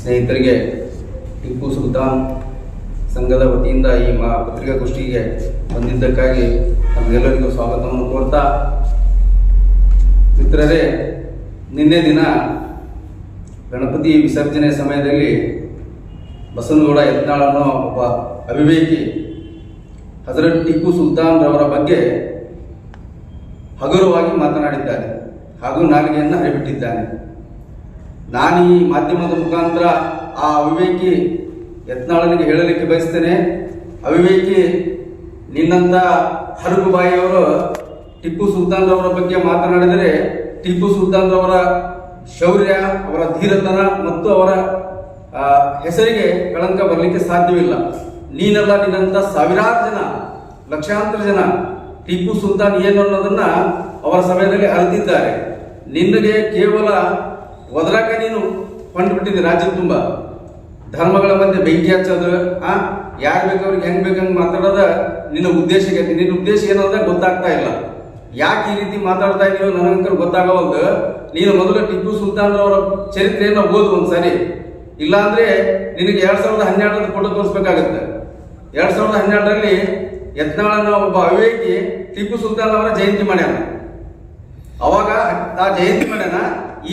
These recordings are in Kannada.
ಸ್ನೇಹಿತರಿಗೆ ಟಿಪ್ಪು ಸುಲ್ತಾನ್ ಸಂಘದ ವತಿಯಿಂದ ಈ ಪತ್ರಿಕಾಗೋಷ್ಠಿಗೆ ಬಂದಿದ್ದಕ್ಕಾಗಿ ನಮಗೆಲ್ಲರಿಗೂ ಸ್ವಾಗತವನ್ನು ಕೋರ್ತಾ, ಮಿತ್ರರೇ, ನಿನ್ನೆ ದಿನ ಗಣಪತಿ ವಿಸರ್ಜನೆ ಸಮಯದಲ್ಲಿ ಬಸವನಗೌಡ ಯತ್ನಾಳನ್ನು ಒಬ್ಬ ಅವಿವೇಕಿ ಹಜರತ್ ಟಿಪ್ಪು ಸುಲ್ತಾನ್ ರವರ ಬಗ್ಗೆ ಹಗುರವಾಗಿ ಮಾತನಾಡಿದ್ದಾನೆ ಹಾಗೂ ನಾಲಿಗೆಯನ್ನು ಹರಿಬಿಟ್ಟಿದ್ದಾನೆ. ನಾನು ಈ ಮಾಧ್ಯಮದ ಮುಖಾಂತರ ಆ ಅವಿವೇಕಿ ಯತ್ನಾಳನಿಗೆ ಹೇಳಲಿಕ್ಕೆ ಬಯಸ್ತೇನೆ. ಅವಿವೇಕಿ, ನಿನ್ನಂಥ ಹರಗುಬಾಯಿಯವರು ಟಿಪ್ಪು ಸುಲ್ತಾನ್ ರವರ ಬಗ್ಗೆ ಮಾತನಾಡಿದರೆ ಟಿಪ್ಪು ಸುಲ್ತಾನ್ ರವರ ಶೌರ್ಯ, ಅವರ ಧೀರತನ ಮತ್ತು ಅವರ ಹೆಸರಿಗೆ ಕಳಂಕ ಬರಲಿಕ್ಕೆ ಸಾಧ್ಯವಿಲ್ಲ. ನೀನೆಲ್ಲ, ನಿನ್ನಂಥ ಸಾವಿರಾರು ಜನ, ಲಕ್ಷಾಂತರ ಜನ ಟಿಪ್ಪು ಸುಲ್ತಾನ್ ಏನು ಅನ್ನೋದನ್ನ ಅವರ ಸಮಯದಲ್ಲಿ ಅರಿತಿದ್ದಾರೆ. ನಿನಗೆ ಕೇವಲ ಒದರಾಕ ನೀನು ಕೊಂಡ್ಬಿಟ್ಟಿದ್ದೆ. ರಾಜ್ಯ ತುಂಬ ಧರ್ಮಗಳ ಮಧ್ಯೆ ಬೆಂಕಿ ಹಚ್ಚೋದು, ಯಾರು ಬೇಕವ್ರಿಗೆ ಹೆಂಗ್ ಬೇಕಂಗೆ ಮಾತಾಡೋದ ನಿನ್ನ ಉದ್ದೇಶಕ್ಕೆ. ನಿನ್ನ ಉದ್ದೇಶ ಏನಂದ್ರೆ ಗೊತ್ತಾಗ್ತಾ ಇಲ್ಲ. ಯಾಕೆ ಈ ರೀತಿ ಮಾತಾಡ್ತಾ ಇದೀವೋ ನನಗಂಕರ್ ಗೊತ್ತಾಗವಲ್ದು. ನೀನು ಮೊದಲು ಟಿಪ್ಪು ಸುಲ್ತಾನ್ ಅವರ ಚರಿತ್ರೆಯನ್ನು ಓದು ಒಂದ್ಸರಿ. ಇಲ್ಲಾಂದ್ರೆ ನಿನಗೆ 2012 ಫೋಟೋ ತೋರಿಸ್ಬೇಕಾಗತ್ತೆ. 2012ರಲ್ಲಿ ಯತ್ನಾಳನ ಒಬ್ಬ ಅವಿವೇಕಿ ಟಿಪ್ಪು ಸುಲ್ತಾನ್ ಅವರ ಜಯಂತಿ ಮಾಡ್ಯಾನ. ಅವಾಗ ಆ ಜಯಂತಿ ಮಾಡ್ಯಾನ.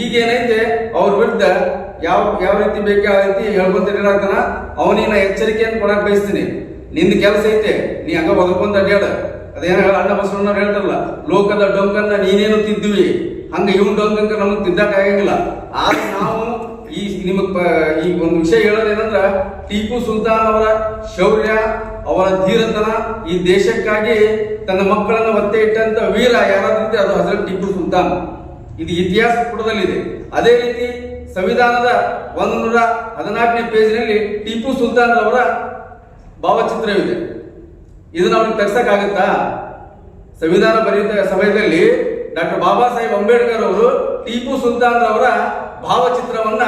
ಈಗೇನೈತೆ ಅವ್ರ ವಿರುದ್ಧ ಯಾವ ರೀತಿ ಬೇಕೋ ಆ ರೀತಿ ಹೇಳ್ಕೊಂತ ಇರಾಗ್ತಾನ. ಅವನಿನ ಎಚ್ಚರಿಕೆಯನ್ನು ಕೊಡಕ್ ಬಯಸ್ತೀನಿ. ನಿಂದ ಕೆಲಸ ಐತೆ, ನೀ ಹಂಗ ಒದಕೊಂತ ಅಡ್ಯಾಡ. ಅದೇನ ಅಣ್ಣ ಬಸವಣ್ಣವ್ರು ಹೇಳ್ತಾರಲ್ಲ, ಲೋಕದ ಡೊಂಕನ್ನ ನೀನೇನು ತಿದ್ದುವಿ, ಹಂಗ ಇವನ್ ಡೊಂಕಂಕ ನಮಗ್ ತಿದ್ದಕ್ ಆಗಂಗಿಲ್ಲ. ಆದ್ರೆ ನಾವು ಈ ಒಂದು ವಿಷಯ ಹೇಳೋದೇನಂದ್ರ, ಟಿಪ್ಪು ಸುಲ್ತಾನ್ ಅವರ ಶೌರ್ಯ, ಅವರ ಧೀರತನ, ಈ ದೇಶಕ್ಕಾಗಿ ತನ್ನ ಮಕ್ಕಳನ್ನು ಒತ್ತೆ ಇಟ್ಟಂತ ವೀರ ಯಾರಾದ್ರೂ ಅದು ಹಜರತ್ ಟಿಪ್ಪು ಸುಲ್ತಾನ್. ಇದು ಇತಿಹಾಸ ಪುಟದಲ್ಲಿದೆ. ಅದೇ ರೀತಿ ಸಂವಿಧಾನದ 114ನೇ ಪೇಜ್ನಲ್ಲಿ ಟಿಪ್ಪು ಸುಲ್ತಾನ್ ಅವರ ಭಾವಚಿತ್ರವಿದೆ. ಇದನ್ನ ಅವ್ರಿಗೆ ತರ್ಸಕ್ಕಾಗತ್ತಾ? ಸಂವಿಧಾನ ಬರೆಯುವ ಸಮಯದಲ್ಲಿ ಡಾಕ್ಟರ್ ಬಾಬಾ ಸಾಹೇಬ್ ಅಂಬೇಡ್ಕರ್ ಅವರು ಟಿಪ್ಪು ಸುಲ್ತಾನ್ ಅವರ ಭಾವಚಿತ್ರವನ್ನ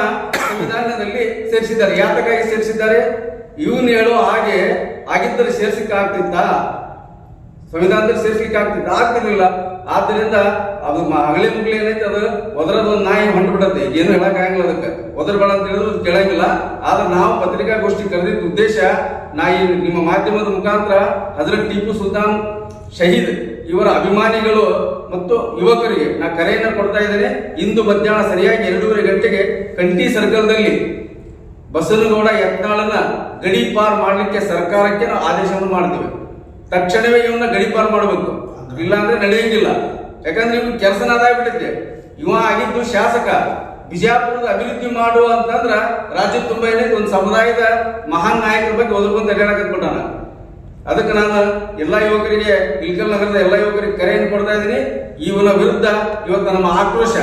ಸಂವಿಧಾನದಲ್ಲಿ ಸೇರಿಸಿದ್ದಾರೆ. ಯಾತಕ್ಕಾಗಿ ಸೇರಿಸಿದ್ದಾರೆ? ಇವನು ಹೇಳೋ ಹಾಗೆ ಆಗಿದ್ದರೆ ಸೇರಿಸಲಿಕ್ಕೆ ಆಗ್ತಿತ್ತ? ಸಂವಿಧಾನದಲ್ಲಿ ಸೇರಿಸಲಿಕ್ಕೆ ಆಗ್ತಿರ್ಲಿಲ್ಲ. ಆದ್ದರಿಂದ ಅದು ಹಗಲಿ ಮುಗ್ಲಿ ಏನೈತೆ, ಅದು ಒದರದೊಂದು ನಾಯಿ ಹೊಂಟು ಬಿಡತ್ತೆ. ಏನು ಹೇಳಕ್ಕಾಗಲ್ಲ. ಅದಕ್ಕೆ ಒದರಬೇಡ ಅಂತ ಹೇಳಿದ್ರು ಅದು ಕೇಳಂಗಿಲ್ಲ. ಆದ್ರೆ ನಾವು ಪತ್ರಿಕಾಗೋಷ್ಠಿ ಕರೆದಿದ್ದ ಉದ್ದೇಶ, ನಿಮ್ಮ ಮಾಧ್ಯಮದ ಮುಖಾಂತರ ಹಜರತ್ ಟಿಪ್ಪು ಸುಲ್ತಾನ್ ಶಹೀದ್ ಇವರ ಅಭಿಮಾನಿಗಳು ಮತ್ತು ಯುವಕರಿಗೆ ನಾ ಕರೆಯನ್ನು ಕೊಡ್ತಾ ಇದ್ದೇನೆ. ಇಂದು ಮಧ್ಯಾಹ್ನ ಸರಿಯಾಗಿ 2:30 ಗಂಟೆಗೆ ಕಂಠಿ ಸರ್ಕಲ್ದಲ್ಲಿ ಬಸವನಗೌಡ ಯತ್ನಾಳನ ಗಡೀಪಾರ್ ಮಾಡಲಿಕ್ಕೆ ಸರ್ಕಾರಕ್ಕೆ ನಾವು ಆದೇಶವನ್ನು ಮಾಡ್ತೇವೆ. ತಕ್ಷಣವೇ ಇವನ್ನ ಗಡೀಪಾರ್ ಮಾಡಬೇಕು, ಇಲ್ಲಾಂದ್ರೆ ನಡೆಯಂಗಿಲ್ಲ. ಯಾಕಂದ್ರೆ ಇವ್ ಕೆಲಸನ ಅದಾಗ್ಬಿಟ್ಟಿದೆ. ಇವ ಆಗಿದ್ದು ಶಾಸಕ, ಬಿಜಾಪುರದ ಅಭಿವೃದ್ಧಿ ಮಾಡುವ ಅಂತಂದ್ರ ರಾಜ್ಯ ತುಂಬ ಏನೈತೆ ಒಂದು ಸಮುದಾಯದ ಮಹಾನ್ ನಾಯಕರ ಬಗ್ಗೆ ಒದರ್ಕೊಂತ ಅಡ್ಯಾಡಕತ್ಬಿಟ್ಟಾನ. ಅದಕ್ಕೆ ನಾನು ಎಲ್ಲಾ ಯುವಕರಿಗೆ, ಇಲ್ಕಲ್ ನಗರದ ಎಲ್ಲಾ ಯುವಕರಿಗೆ ಕರೆಯನ್ನು ಕೊಡ್ತಾ ಇದ್ದೀನಿ. ಇವನ ವಿರುದ್ಧ ಇವತ್ತು ನಮ್ಮ ಆಕ್ರೋಶ.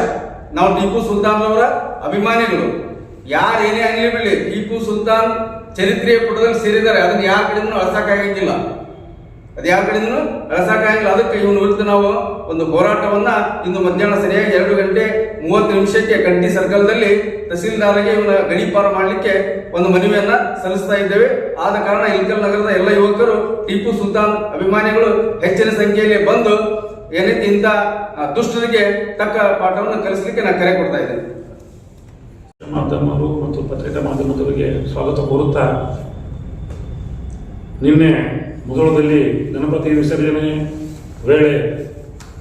ನಾವು ಟಿಪ್ಪು ಸುಲ್ತಾನ್ ಅವರ ಅಭಿಮಾನಿಗಳು. ಯಾರು ಏನೇ ಆಗಲಿ ಬಿಡಲಿ, ಟಿಪ್ಪು ಸುಲ್ತಾನ್ ಚರಿತ್ರೆಯ ಪುಟದಲ್ಲಿ ಸೇರಿದ್ದಾರೆ. ಅದನ್ನ ಯಾರ ಕಡೆಯಿಂದ ಅಳಸಕ್ಕಾಗಂಗಿಲ್ಲ. ಅದು ಯಾವ ಕಡೆಯಿಂದ ಅಳಸಕ್ಕಾಗಿಲ್ಲ. ಅದಕ್ಕೆ ಇವನ ವಿರುದ್ಧ ನಾವು ಒಂದು ಹೋರಾಟವನ್ನ ಇಂದು ಮಧ್ಯಾಹ್ನ ಸರಿಯಾಗಿ 2:30 ಕಂಠಿ ಸರ್ಕಲ್ದಲ್ಲಿ ತಹಸೀಲ್ದಾರ್ಗೆ ಇವನ ಗಡೀಪಾರು ಮಾಡಲಿಕ್ಕೆ ಒಂದು ಮನವಿಯನ್ನ ಸಲ್ಲಿಸ್ತಾ ಇದ್ದೇವೆ. ಆದ ಕಾರಣ ಇಲ್ಕಲ್ ನಗರದ ಎಲ್ಲ ಯುವಕರು, ಟಿಪ್ಪು ಸುಲ್ತಾನ್ ಅಭಿಮಾನಿಗಳು ಹೆಚ್ಚಿನ ಸಂಖ್ಯೆಯಲ್ಲಿ ಬಂದು ಏನೈತಿ ಇಂಥ ದುಷ್ಟರಿಗೆ ತಕ್ಕ ಪಾಠವನ್ನು ಕಲಿಸಲಿಕ್ಕೆ ನಾನು ಕರೆ ಕೊಡ್ತಾ ಇದ್ದೇನೆ. ಮಾಧ್ಯಮರು ಮತ್ತು ಪತ್ರಿಕಾ ಮಾಧ್ಯಮದವರಿಗೆ ಸ್ವಾಗತ ಕೋರುತ್ತಾ, ನಿನ್ನೆ ಮುಧೋಳದಲ್ಲಿ ಗಣಪತಿ ವಿಸರ್ಜನೆ ವೇಳೆ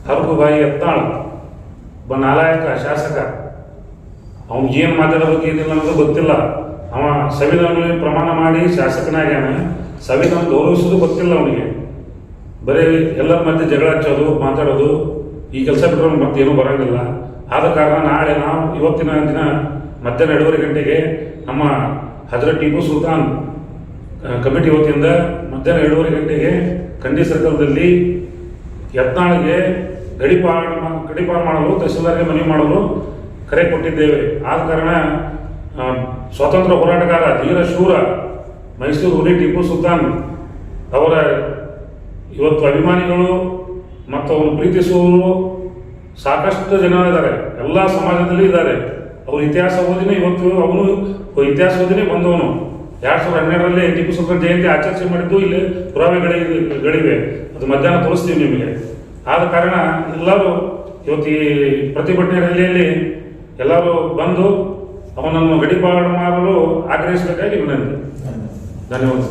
ಹರಗುಬಾಯಿ ಯತ್ನಾಳ್ ಒಬ್ಬ ನಾಲಾಯಕ ಶಾಸಕ, ಅವ್ನಿಗೆ ಏನು ಮಾತಾಡೋದಕ್ಕೆ ಏನಿಲ್ಲ ಅನ್ನೋದು ಗೊತ್ತಿಲ್ಲ. ಅವ ಸಂವಿಧಾನದಲ್ಲಿ ಪ್ರಮಾಣ ಮಾಡಿ ಶಾಸಕನಾಗ್ಯಾನ. ಸಂವಿಧಾನ ಗೌರವಿಸೋದು ಗೊತ್ತಿಲ್ಲ ಅವನಿಗೆ. ಬರೀ ಎಲ್ಲರ ಮಧ್ಯೆ ಜಗಳ ಹಚ್ಚೋದು, ಮಾತಾಡೋದು, ಈ ಕೆಲಸ ಬಿಟ್ಟರೆ ಮತ್ತೇನೂ ಬರೋಂಗಿಲ್ಲ. ಆದ ಕಾರಣ ನಾಳೆ ನಾವು ಇವತ್ತಿನ ದಿನ ಮಧ್ಯಾಹ್ನ 2:30 ಗಂಟೆಗೆ ನಮ್ಮ ಹಜರತ್ ಟಿಪ್ಪು ಸುಲ್ತಾನ್ ಕಮಿಟಿ ವತಿಯಿಂದ ಮಧ್ಯಾಹ್ನ 2:30 ಗಂಟೆಗೆ ಕಂಠಿ ಸರ್ಕಲ್ದಲ್ಲಿ ಯತ್ನಾಳ್ಗೆ ಗಡೀಪಾರು ಮಾಡಲು ತಹಸೀಲ್ದಾರ್ಗೆ ಮನವಿ ಮಾಡಲು ಕರೆ ಕೊಟ್ಟಿದ್ದೇವೆ. ಆದ ಕಾರಣ ಸ್ವಾತಂತ್ರ್ಯ ಹೋರಾಟಗಾರ, ಧೀರ ಶೂರ, ಮೈಸೂರು ಹುಲಿ ಟಿಪ್ಪು ಸುಲ್ತಾನ್ ಅವರ ಇವತ್ತು ಅಭಿಮಾನಿಗಳು ಮತ್ತು ಅವನು ಪ್ರೀತಿಸುವವರು ಸಾಕಷ್ಟು ಜನ ಇದ್ದಾರೆ. ಎಲ್ಲ ಸಮಾಜದಲ್ಲಿ ಇದ್ದಾರೆ. ಅವ್ರ ಇತಿಹಾಸ ಓದಿನೇ ಇವತ್ತು ಅವನು ಇತಿಹಾಸ ಓದಿನೇ ಬಂದವನು. 2012ರಲ್ಲಿ ಟಿಪ್ಪು ಸುಲ್ತಾನ್ ಜಯಂತಿ ಆಚರಿಸಿ ಮಾಡಿದ್ದು ಇಲ್ಲಿ ಪುರಾವೆಗಳಿವೆ. ಅದು ಮಧ್ಯಾಹ್ನ ತೋರಿಸ್ತೀವಿ ನಿಮಗೆ. ಆದ ಕಾರಣ ಎಲ್ಲರೂ ಇವತ್ತು ಈ ಪ್ರತಿಭಟನೆ ರ್ಯಾಲಿಯಲ್ಲಿ ಎಲ್ಲರೂ ಬಂದು ಅವನನ್ನು ಗಡಿಪಾಡು ಮಾಡಲು ಆಗ್ರಹಿಸಬೇಕಾಗಿ ವಿನಂತಿ. ಧನ್ಯವಾದ.